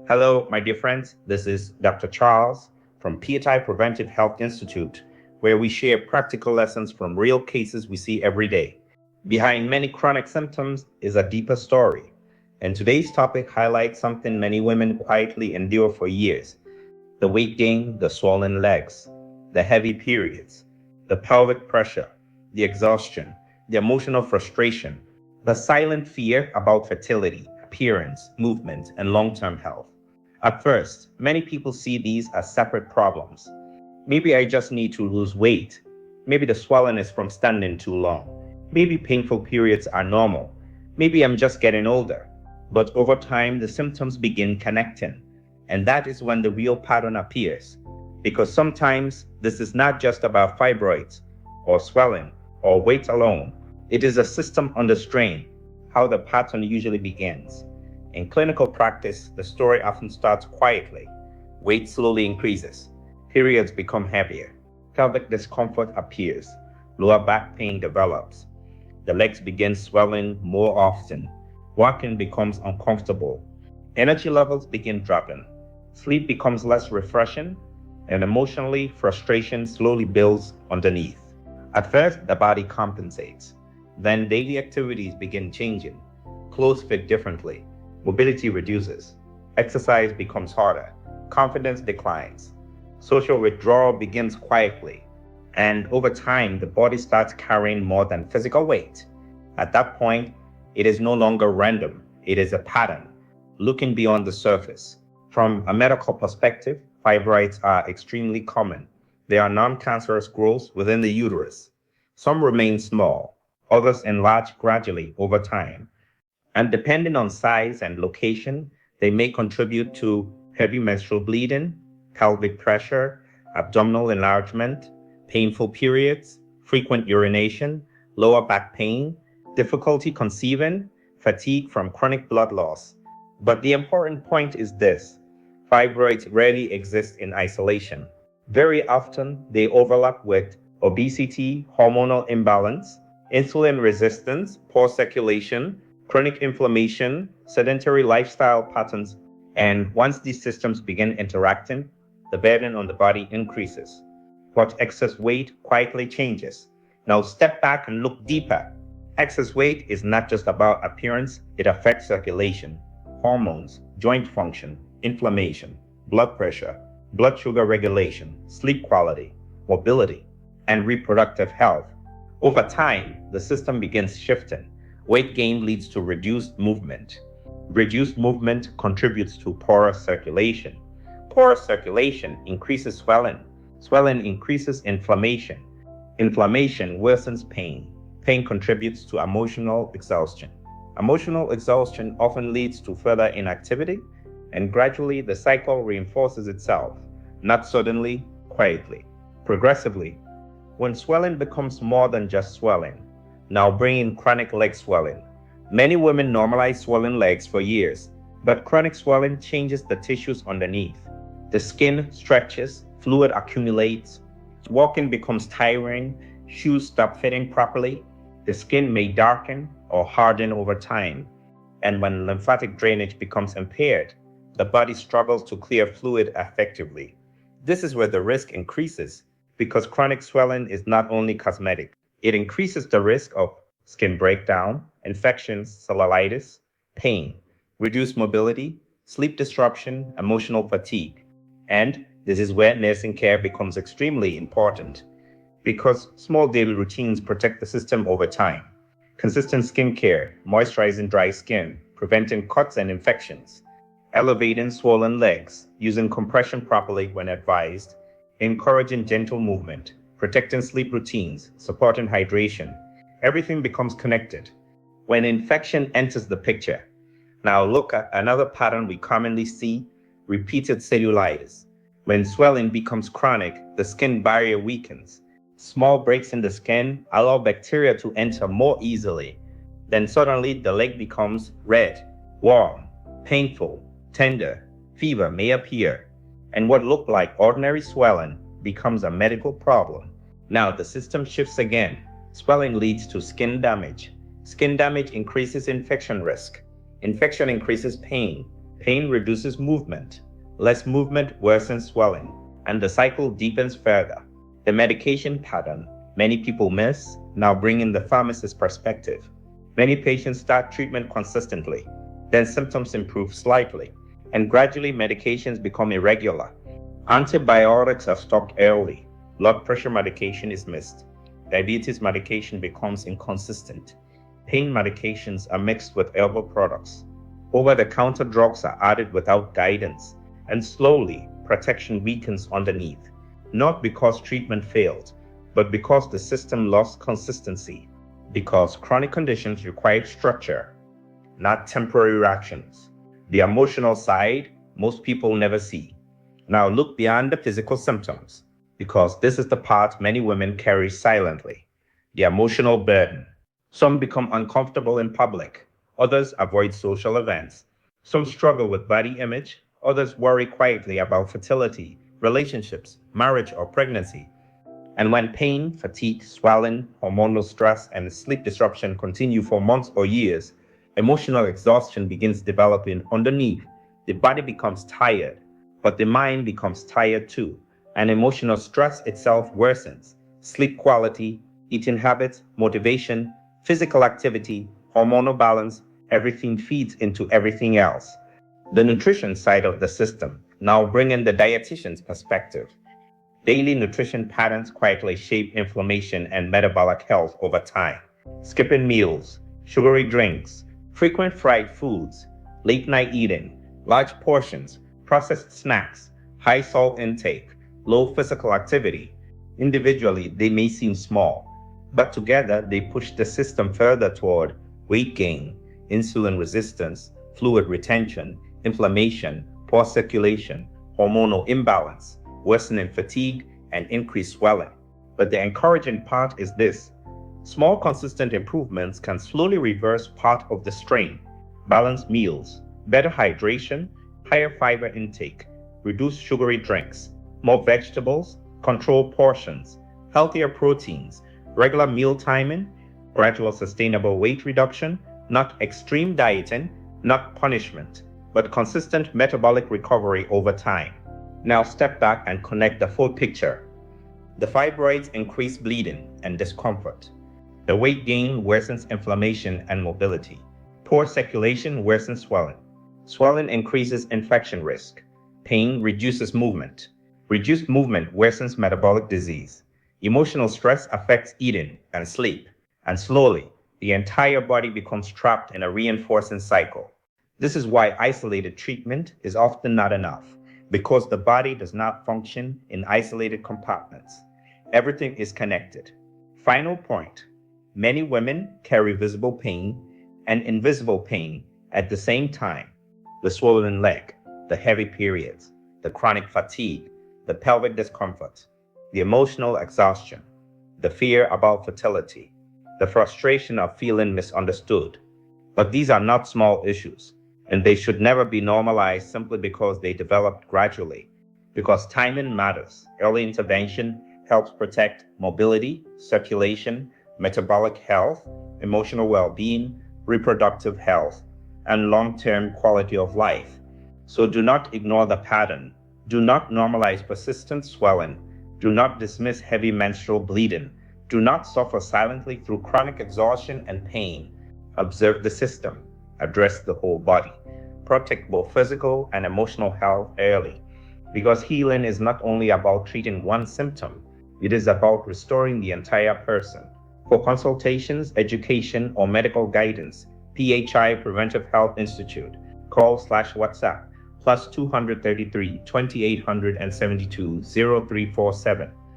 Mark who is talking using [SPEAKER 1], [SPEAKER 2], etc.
[SPEAKER 1] Hello, my dear friends. This is Dr. Charles from PHI Preventive Health Institute, where we share practical lessons from real cases we see every day. Behind many chronic symptoms is a deeper story, and today's topic highlights something many women quietly endure for years: the weight gain, the swollen legs, the heavy periods, the pelvic pressure, the exhaustion, the emotional frustration, the silent fear about fertility, appearance, movement, and long term health. At first, many people see these as separate problems. Maybe I just need to lose weight. Maybe the swelling is from standing too long. Maybe painful periods are normal. Maybe I'm just getting older. But over time, the symptoms begin connecting. And that is when the real pattern appears. Because sometimes this is not just about fibroids or swelling or weight alone. It is a system under strain, how the pattern usually begins. In clinical practice, the story often starts quietly. Weight slowly increases. Periods become heavier. Pelvic discomfort appears. Lower back pain develops. The legs begin swelling more often. Walking becomes uncomfortable. Energy levels begin dropping. Sleep becomes less refreshing. And emotionally, frustration slowly builds underneath. At first, the body compensates. Then daily activities begin changing. Clothes fit differently. Mobility reduces. Exercise becomes harder. Confidence declines. Social withdrawal begins quietly. And over time, the body starts carrying more than physical weight. At that point, it is no longer random, it is a pattern, looking beyond the surface. From a medical perspective, fibroids are extremely common. They are non cancerous growths within the uterus. Some remain small, others enlarge gradually over time. And depending on size and location, they may contribute to heavy menstrual bleeding, pelvic pressure, abdominal enlargement, painful periods, frequent urination, lower back pain, difficulty conceiving, fatigue from chronic blood loss. But the important point is this: fibroids rarely exist in isolation. Very often, they overlap with obesity, hormonal imbalance, insulin resistance, poor circulation, chronic inflammation, sedentary lifestyle patterns, and once these systems begin interacting, the burden on the body increases. But excess weight quietly changes. Now step back and look deeper. Excess weight is not just about appearance, it affects circulation, hormones, joint function, inflammation, blood pressure, blood sugar regulation, sleep quality, mobility, and reproductive health. Over time, the system begins shifting. Weight gain leads to reduced movement. Reduced movement contributes to poorer circulation. Poorer circulation increases swelling. Swelling increases inflammation. Inflammation worsens pain. Pain contributes to emotional exhaustion. Emotional exhaustion often leads to further inactivity, and gradually the cycle reinforces itself, not suddenly, quietly, progressively. When swelling becomes more than just swelling, now bring in chronic leg swelling. Many women normalize swollen legs for years, but chronic swelling changes the tissues underneath. The skin stretches, fluid accumulates, walking becomes tiring, shoes stop fitting properly, the skin may darken or harden over time. And when lymphatic drainage becomes impaired, the body struggles to clear fluid effectively. This is where the risk increases because chronic swelling is not only cosmetic, it increases the risk of skin breakdown, infections, cellulitis, pain, reduced mobility, sleep disruption, emotional fatigue. And this is where nursing care becomes extremely important because small daily routines protect the system over time. Consistent skincare, moisturizing dry skin, preventing cuts and infections, elevating swollen legs, using compression properly when advised, encouraging gentle movement, protecting sleep routines, supporting hydration. Everything becomes connected. When infection enters the picture, now look at another pattern we commonly see: repeated cellulitis. When swelling becomes chronic, the skin barrier weakens. Small breaks in the skin allow bacteria to enter more easily. Then suddenly the leg becomes red, warm, painful, tender. Fever may appear, and what looked like ordinary swelling becomes a medical problem. Now the system shifts again. Swelling leads to skin damage. Skin damage increases infection risk. Infection increases pain. Pain reduces movement. Less movement worsens swelling, and the cycle deepens further. The medication pattern many people miss, now bringing the pharmacist's perspective. Many patients start treatment consistently, then symptoms improve slightly, and gradually medications become irregular. Antibiotics are stopped early. Blood pressure medication is missed. Diabetes medication becomes inconsistent. Pain medications are mixed with herbal products. Over-the-counter drugs are added without guidance, and slowly, protection weakens underneath, not because treatment failed, but because the system lost consistency. Because chronic conditions require structure, not temporary reactions. The emotional side, most people never see. Now look beyond the physical symptoms, because this is the part many women carry silently. The emotional burden. Some become uncomfortable in public, others avoid social events. Some struggle with body image, others worry quietly about fertility, relationships, marriage, or pregnancy. And when pain, fatigue, swelling, hormonal stress, and sleep disruption continue for months or years, emotional exhaustion begins developing underneath. The body becomes tired, but the mind becomes tired too. And emotional stress itself worsens. Sleep quality, eating habits, motivation, physical activity, hormonal balance, everything feeds into everything else. The nutrition side of the system, now bringing the dietitian's perspective. Daily nutrition patterns quietly shape inflammation and metabolic health over time. Skipping meals, sugary drinks, frequent fried foods, late night eating, large portions, processed snacks, high salt intake, low physical activity. Individually, they may seem small, but together they push the system further toward weight gain, insulin resistance, fluid retention, inflammation, poor circulation, hormonal imbalance, worsening fatigue, and increased swelling. But the encouraging part is this: small, consistent improvements can slowly reverse part of the strain. Balanced meals, better hydration, higher fiber intake, reduced sugary drinks, more vegetables, controlled portions, healthier proteins, regular meal timing, gradual sustainable weight reduction, not extreme dieting, not punishment, but consistent metabolic recovery over time. Now step back and connect the full picture. The fibroids increase bleeding and discomfort. The weight gain worsens inflammation and mobility. Poor circulation worsens swelling. Swelling increases infection risk. Pain reduces movement. Reduced movement worsens metabolic disease. Emotional stress affects eating and sleep. And slowly, the entire body becomes trapped in a reinforcing cycle. This is why isolated treatment is often not enough, because the body does not function in isolated compartments. Everything is connected. Final point: many women carry visible pain and invisible pain at the same time: the swollen leg, the heavy periods, the chronic fatigue, the pelvic discomfort, the emotional exhaustion, the fear about fertility, the frustration of feeling misunderstood. But these are not small issues, and they should never be normalized simply because they developed gradually. Because timing matters. Early intervention helps protect mobility, circulation, metabolic health, emotional well-being, reproductive health, and long-term quality of life. So do not ignore the pattern. Do not normalize persistent swelling. Do not dismiss heavy menstrual bleeding. Do not suffer silently through chronic exhaustion and pain. Observe the system. Address the whole body. Protect both physical and emotional health early. Because healing is not only about treating one symptom, it is about restoring the entire person. For consultations, education, or medical guidance, PHI Preventive Health Institute, call/WhatsApp +233 2872 0347.